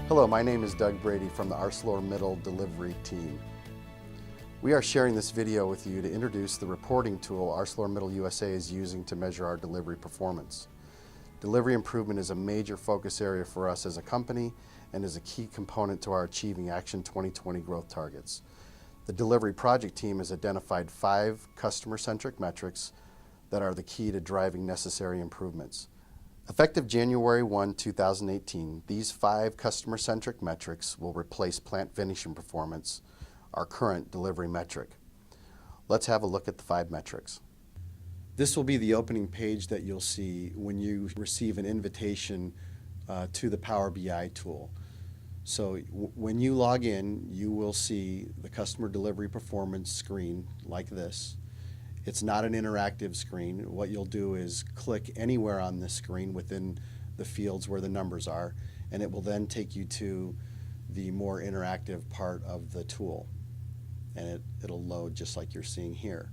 Hello, my name is Doug Brady from the ArcelorMittal delivery team. We are sharing this video with you to introduce the reporting tool ArcelorMittal USA is using to measure our delivery performance. Delivery improvement is a major focus area for us as a company and is a key component to our achieving Action 2020 growth targets. The delivery project team has identified 5 customer-centric metrics that are the key to driving necessary improvements. Effective January 1, 2018, these 5 customer-centric metrics will replace plant finishing performance, our current delivery metric. Let's have a look at the 5 metrics. This will be the opening page that you'll see when you receive an invitation to the Power BI tool. So when you log in, you will see the customer delivery performance screen like this. It's not an interactive screen. What you'll do is click anywhere on this screen within the fields where the numbers are, and it will then take you to the more interactive part of the tool. And it'll load just like you're seeing here.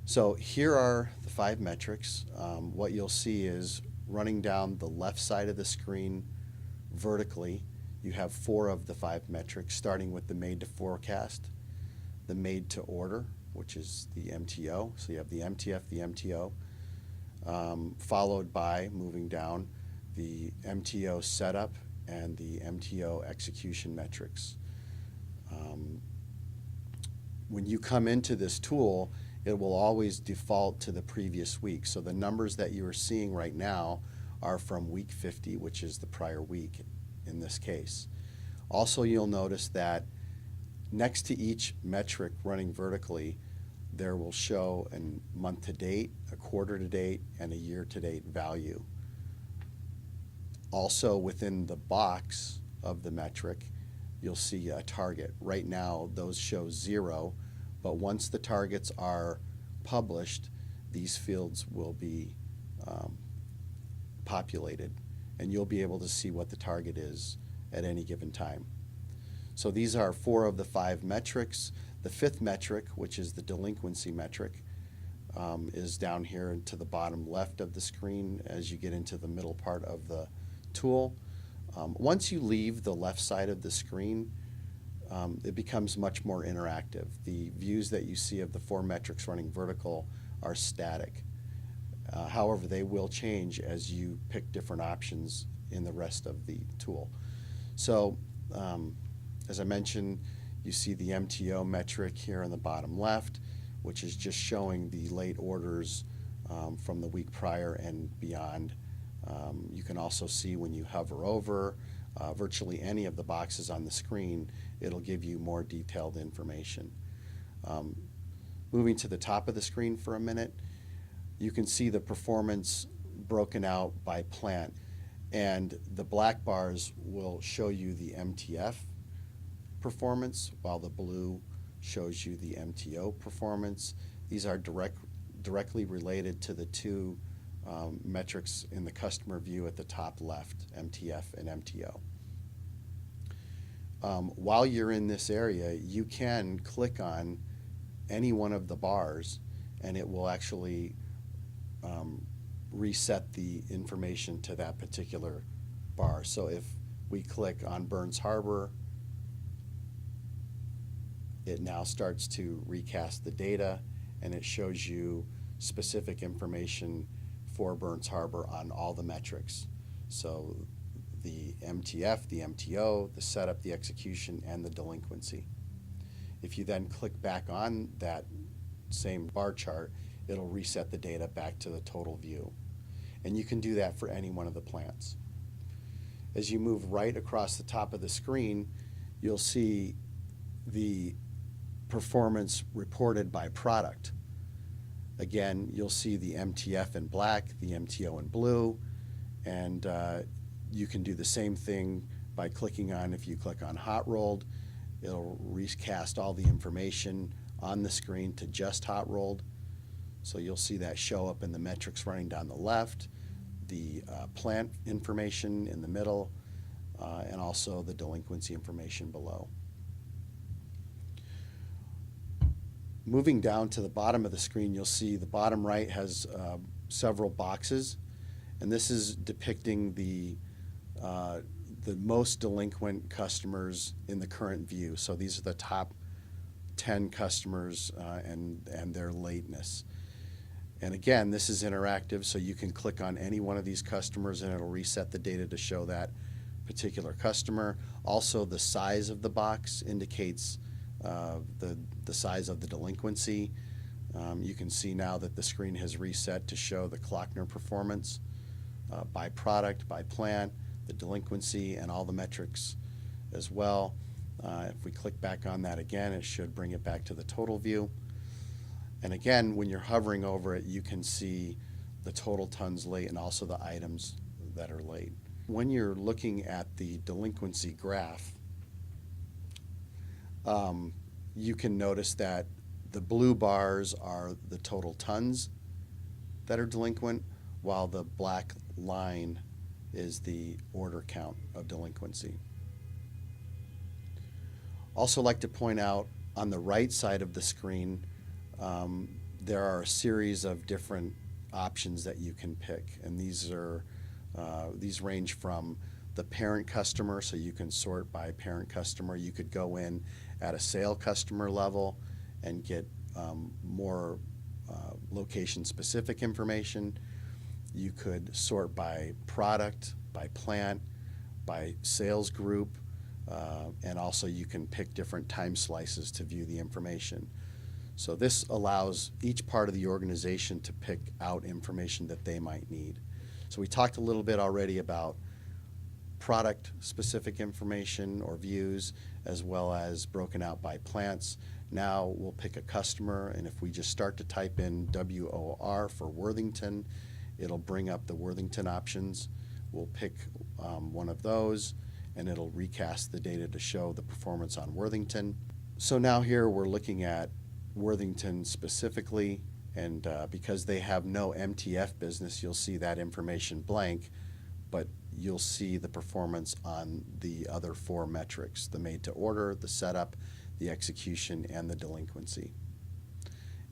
So here are the 5 metrics. What you'll see is running down the left side of the screen vertically, you have 4 of the 5 metrics, starting with the made to forecast, the made to order, which is the MTO. So you have the MTF, the MTO, followed by, moving down, the MTO setup and the MTO execution metrics. When you come into this tool, it will always default to the previous week. So the numbers that you are seeing right now are from week 50, which is the prior week in this case. Also, you'll notice that next to each metric running vertically, there will show a month to date, a quarter to date, and a year to date value. Also within the box of the metric, you'll see a target. Right now those show 0, but once the targets are published, these fields will be populated, and you'll be able to see what the target is at any given time. So these are 4 of the 5 metrics. The 5th metric, which is the delinquency metric, is down here to the bottom left of the screen as you get into the middle part of the tool. Once you leave the left side of the screen, it becomes much more interactive. The views that you see of the 4 metrics running vertical are static. However, they will change as you pick different options in the rest of the tool. So, as I mentioned, you see the MTO metric here on the bottom left, which is just showing the late orders from the week prior and beyond. You can also see when you hover over virtually any of the boxes on the screen, it'll give you more detailed information. Moving to the top of the screen for a minute, you can see the performance broken out by plant, and the black bars will show you the MTF performance, while the blue shows you the MTO performance. These are directly related to the 2 metrics in the customer view at the top left, MTF and MTO. While you're in this area, you can click on any one of the bars and it will actually reset the information to that particular bar. So if we click on Burns Harbor, it now starts to recast the data, and it shows you specific information for Burns Harbor on all the metrics. So the MTF, the MTO, the setup, the execution, and the delinquency. If you then click back on that same bar chart, it'll reset the data back to the total view. And you can do that for any one of the plants. As you move right across the top of the screen, you'll see the performance reported by product. Again, you'll see the MTF in black, the MTO in blue, and you can do the same thing by clicking on, if you click on hot rolled, it'll recast all the information on the screen to just hot rolled. So you'll see that show up in the metrics running down the left, the plant information in the middle, and also the delinquency information below. Moving down to the bottom of the screen, you'll see the bottom right has several boxes, and this is depicting the the most delinquent customers in the current view. So these are the top 10 customers and their lateness. And again, this is interactive, so you can click on any one of these customers and it'll reset the data to show that particular customer. Also, the size of the box indicates the size of the delinquency. You can see now that the screen has reset to show the Kloeckner performance by product, by plan, the delinquency, and all the metrics as well. If we click back on that again, it should bring it back to the total view. And again, when you're hovering over it, you can see the total tons late and also the items that are late. When you're looking at the delinquency graph, you can notice that the blue bars are the total tons that are delinquent, while the black line is the order count of delinquency. Also like to point out on the right side of the screen, there are a series of different options that you can pick, and these range from the parent customer, so you can sort by parent customer. You could go in at a sale customer level and get more location-specific information. You could sort by product, by plant, by sales group, and also you can pick different time slices to view the information. So this allows each part of the organization to pick out information that they might need. So we talked a little bit already about product-specific information or views, as well as broken out by plants. Now we'll pick a customer, and if we just start to type in WOR for Worthington, it'll bring up the Worthington options. We'll pick one of those, and it'll recast the data to show the performance on Worthington. So now here we're looking at Worthington specifically, and because they have no MTF business, you'll see that information blank, but you'll see the performance on the other 4 metrics: the made to order, the setup, the execution, and the delinquency.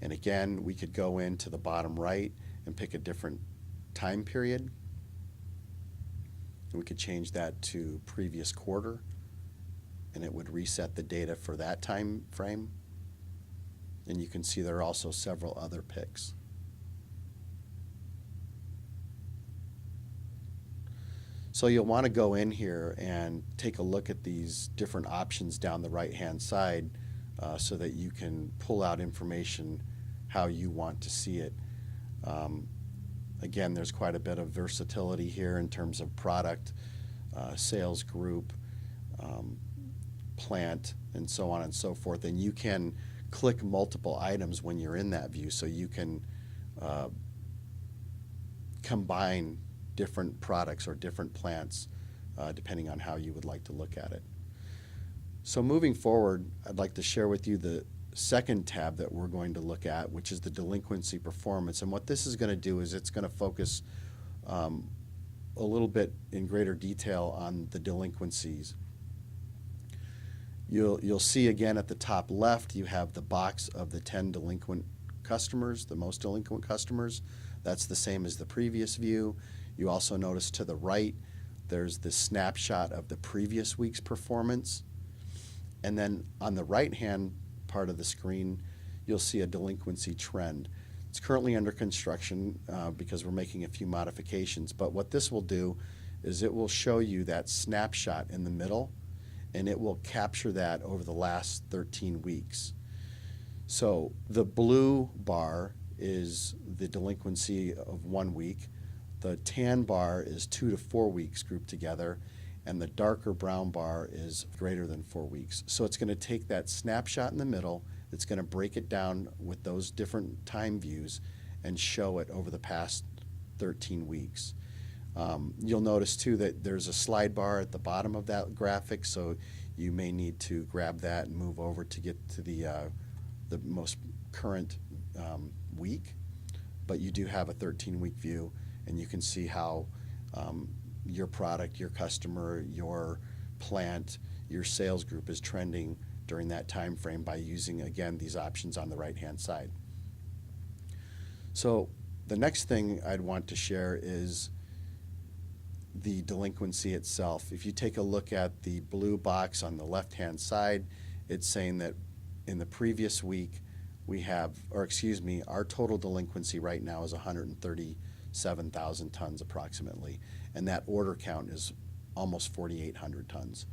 And again, we could go into the bottom right and pick a different time period. We could change that to previous quarter, and it would reset the data for that time frame. And you can see there are also several other picks. So you'll want to go in here and take a look at these different options down the right-hand side so that you can pull out information how you want to see it. Again, there's quite a bit of versatility here in terms of product, sales group, plant, and so on and so forth. And you can click multiple items when you're in that view, so you can combine different products or different plants depending on how you would like to look at it. So moving forward, I'd like to share with you the second tab that we're going to look at, which is the delinquency performance. And what this is going to do is it's going to focus a little bit in greater detail on the delinquencies. You'll see again at the top left, you have the box of the 10 delinquent customers, the most delinquent customers. That's the same as the previous view. You also notice to the right, there's the snapshot of the previous week's performance. And then on the right-hand part of the screen, you'll see a delinquency trend. It's currently under construction because we're making a few modifications, but what this will do is it will show you that snapshot in the middle, and it will capture that over the last 13 weeks. So the blue bar is the delinquency of 1 week, the tan bar is 2 to 4 weeks grouped together, and the darker brown bar is greater than 4 weeks. So it's going to take that snapshot in the middle, it's going to break it down with those different time views and show it over the past 13 weeks. You'll notice too that there's a slide bar at the bottom of that graphic, so you may need to grab that and move over to get to the most current week. But you do have a 13-week view, and you can see how your product, your customer, your plant, your sales group is trending during that time frame by using, again, these options on the right-hand side. So the next thing I'd want to share is the delinquency itself. If you take a look at the blue box on the left-hand side, it's saying that in the previous week we have, or excuse me, our total delinquency right now is 137,000 tons approximately, and that order count is almost 4,800 tons.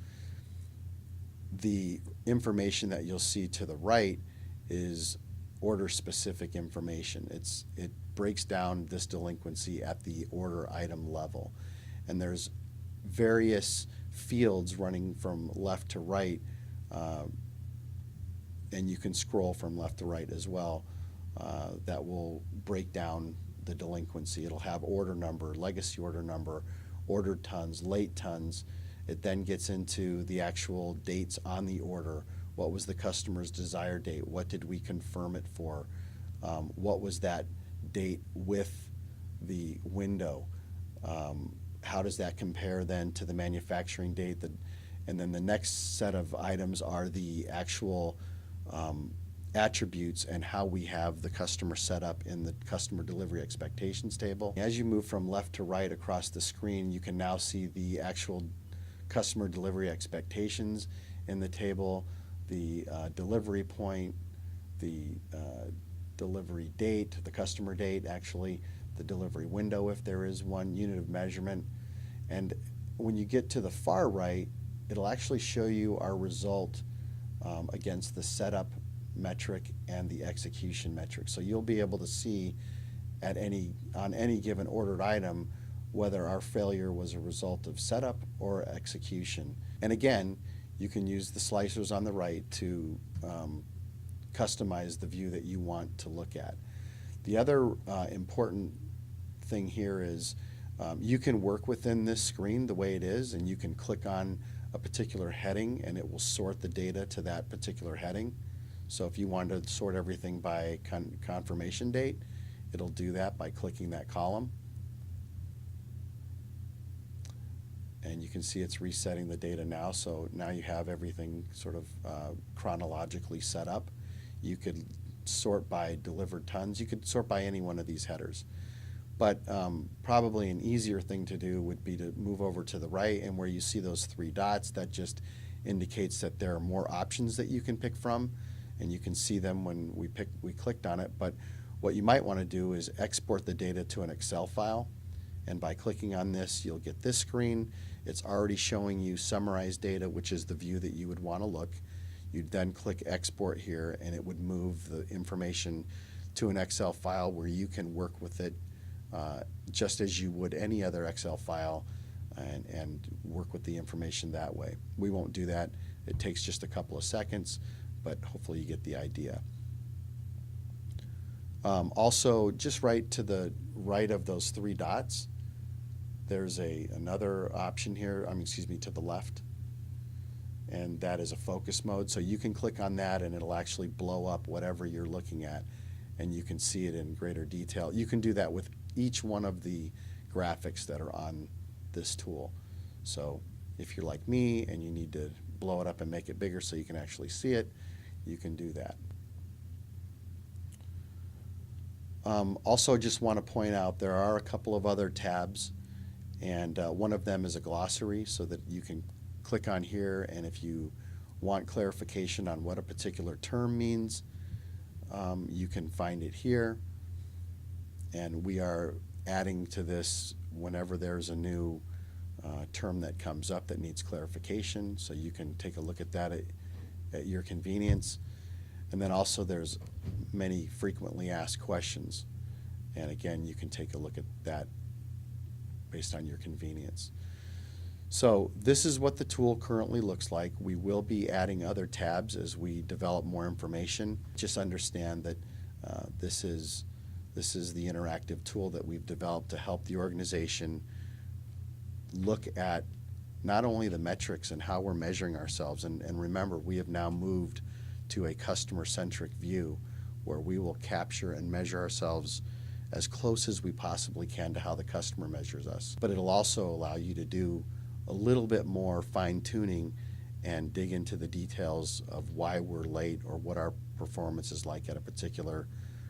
The information that you'll see to the right is order-specific information. It breaks down this delinquency at the order item level. And there's various fields running from left to right, and you can scroll from left to right as well, that will break down the delinquency. It'll have order number, legacy order number, ordered tons, late tons. It then gets into the actual dates on the order. What was the customer's desired date? What did we confirm it for? What was that date with the window? How does that compare then to the manufacturing date? And then the next set of items are the actual attributes and how we have the customer set up in the customer delivery expectations table. As you move from left to right across the screen, you can now see the actual customer delivery expectations in the table, the delivery point, the delivery date, the customer date actually, the delivery window if there is one, unit of measurement. And when you get to the far right, it'll actually show you our result against the setup metric and the execution metric. So you'll be able to see on any given ordered item whether our failure was a result of setup or execution. And again, you can use the slicers on the right to customize the view that you want to look at. The other important thing here is you can work within this screen the way it is, and you can click on a particular heading and it will sort the data to that particular heading. So if you want to sort everything by confirmation date, it'll do that by clicking that column. And you can see it's resetting the data now, so now you have everything sort of chronologically set up. You could sort by delivered tons. You could sort by any one of these headers. But probably an easier thing to do would be to move over to the right, and where you see those three dots, that just indicates that there are more options that you can pick from, and you can see them when we clicked on it. But what you might want to do is export the data to an Excel file, and by clicking on this, you'll get this screen. It's already showing you summarized data, which is the view that you would want to look. You'd then click export here, and it would move the information to an Excel file where you can work with it just as you would any other Excel file, and work with the information that way. We won't do that. It takes just a couple of seconds, but hopefully you get the idea. Also, just right to the right of those three dots, there's another option here, to the left, and that is a focus mode. So you can click on that and it'll actually blow up whatever you're looking at, and you can see it in greater detail. You can do that with each one of the graphics that are on this tool. So if you're like me and you need to blow it up and make it bigger so you can actually see it, you can do that. Also, just want to point out there are a couple of other tabs, and one of them is a glossary, so that you can click on here, and if you want clarification on what a particular term means, you can find it here. And we are adding to this whenever there's a new term that comes up that needs clarification, so you can take a look at that at your convenience. And then also there's many frequently asked questions, and again you can take a look at that based on your convenience. So this is what the tool currently looks like. We will be adding other tabs as we develop more information. Just understand that this is the interactive tool that we've developed to help the organization look at not only the metrics and how we're measuring ourselves, and remember, we have now moved to a customer-centric view where we will capture and measure ourselves as close as we possibly can to how the customer measures us. But it'll also allow you to do a little bit more fine-tuning and dig into the details of why we're late or what our performance is like at a particular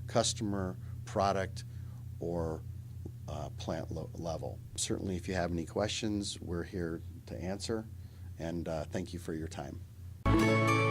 customer, product, or plant level. Certainly, if you have any questions, we're here to answer, and thank you for your time.